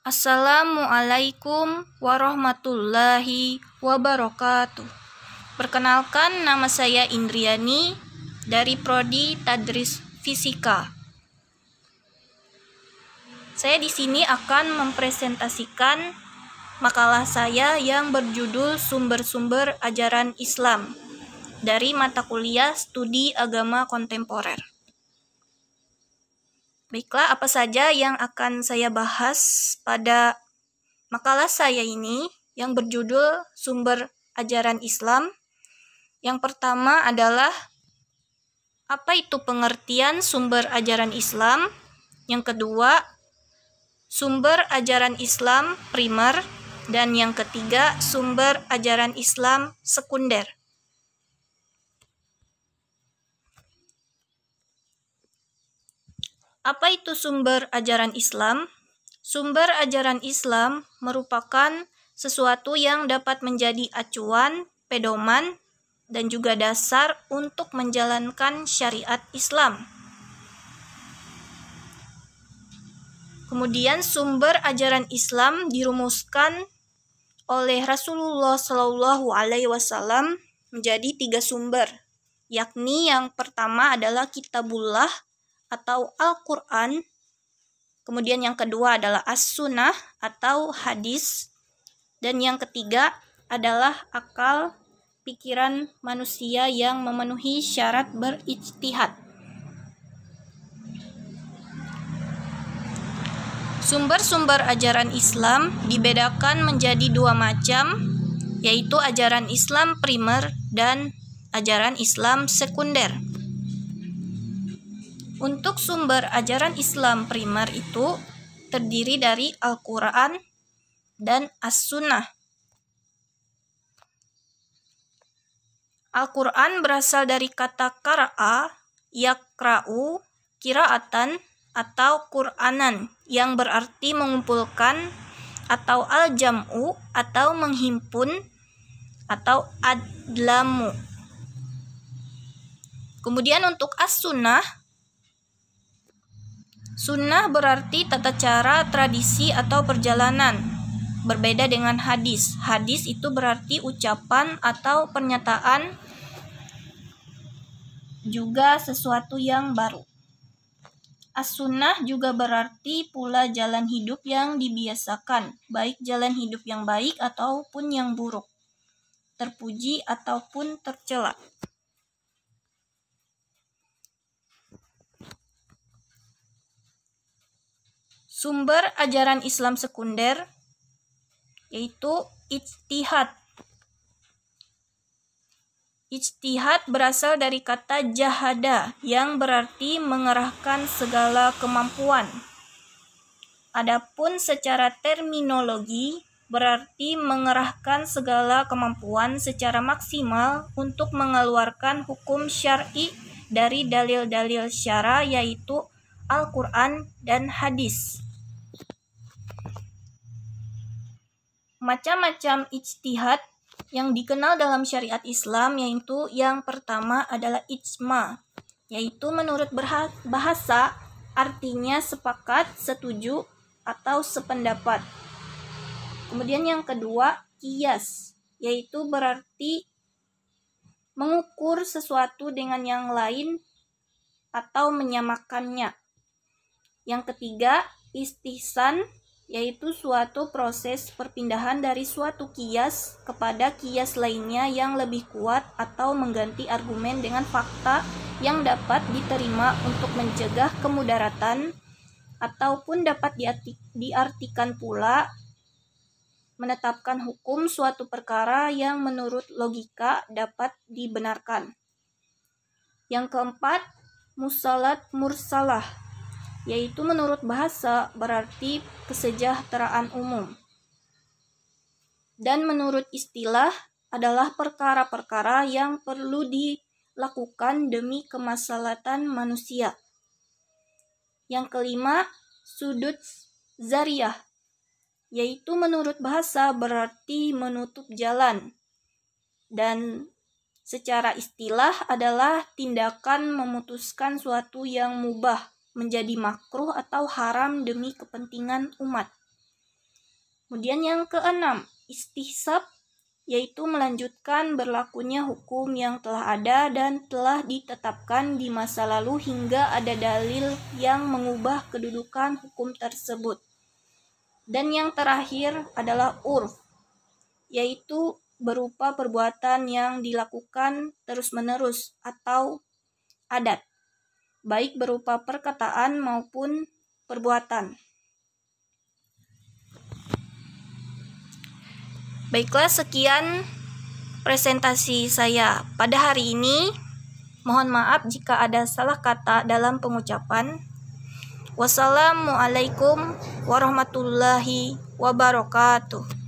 Assalamualaikum warahmatullahi wabarakatuh. Perkenalkan, nama saya Indriani dari Prodi Tadris Fisika. Saya di sini akan mempresentasikan makalah saya yang berjudul Sumber-sumber Ajaran Islam dari mata kuliah Studi Agama Kontemporer. Baiklah, apa saja yang akan saya bahas pada makalah saya ini yang berjudul Sumber Ajaran Islam. Yang pertama adalah apa itu pengertian sumber ajaran Islam. Yang kedua, sumber ajaran Islam primer. Dan yang ketiga, sumber ajaran Islam sekunder. Apa itu sumber ajaran Islam? Sumber ajaran Islam merupakan sesuatu yang dapat menjadi acuan, pedoman, dan juga dasar untuk menjalankan syariat Islam. Kemudian sumber ajaran Islam dirumuskan oleh Rasulullah SAW menjadi 3 sumber, yakni yang pertama adalah Kitabullah atau Al-Quran, kemudian yang kedua adalah As-Sunnah atau hadis, dan yang ketiga adalah akal pikiran manusia yang memenuhi syarat berijtihad. Sumber-sumber ajaran Islam dibedakan menjadi 2 macam, yaitu ajaran Islam primer dan ajaran Islam sekunder. Untuk sumber ajaran Islam primer itu terdiri dari Al-Quran dan As-Sunnah. Al-Quran berasal dari kata qara'a, yakra'u, qira'atan, atau Qur'anan, yang berarti mengumpulkan, atau al-jam'u, atau menghimpun, atau adlamu. Kemudian untuk As-Sunnah, Sunnah berarti tata cara, tradisi, atau perjalanan. Berbeda dengan hadis. Hadis itu berarti ucapan atau pernyataan, juga sesuatu yang baru. As-Sunnah juga berarti pula jalan hidup yang dibiasakan, baik jalan hidup yang baik ataupun yang buruk, terpuji ataupun tercela. Sumber ajaran Islam sekunder yaitu ijtihad. Ijtihad berasal dari kata jahada yang berarti mengerahkan segala kemampuan. Adapun secara terminologi berarti mengerahkan segala kemampuan secara maksimal untuk mengeluarkan hukum syar'i dari dalil-dalil syara yaitu Al-Quran dan hadis. Macam-macam ijtihad yang dikenal dalam syariat Islam yaitu yang pertama adalah ijma, yaitu menurut bahasa artinya sepakat, setuju, atau sependapat. Kemudian yang kedua, qiyas, yaitu berarti mengukur sesuatu dengan yang lain atau menyamakannya. Yang ketiga, istihsan, yaitu suatu proses perpindahan dari suatu qiyas kepada qiyas lainnya yang lebih kuat atau mengganti argumen dengan fakta yang dapat diterima untuk mencegah kemudaratan, ataupun dapat diartikan pula menetapkan hukum suatu perkara yang menurut logika dapat dibenarkan. Yang keempat, musalat mursalah, yaitu menurut bahasa berarti kesejahteraan umum. Dan menurut istilah adalah perkara-perkara yang perlu dilakukan demi kemaslahatan manusia. Yang kelima, sudud zariyah, yaitu menurut bahasa berarti menutup jalan. Dan secara istilah adalah tindakan memutuskan suatu yang mubah menjadi makruh atau haram demi kepentingan umat. Kemudian yang keenam, istihsab, yaitu melanjutkan berlakunya hukum yang telah ada dan telah ditetapkan di masa lalu hingga ada dalil yang mengubah kedudukan hukum tersebut. Dan yang terakhir adalah urf, yaitu berupa perbuatan yang dilakukan terus-menerus atau adat, baik berupa perkataan maupun perbuatan. Baiklah, sekian presentasi saya pada hari ini. Mohon maaf jika ada salah kata dalam pengucapan. Wassalamualaikum warahmatullahi wabarakatuh.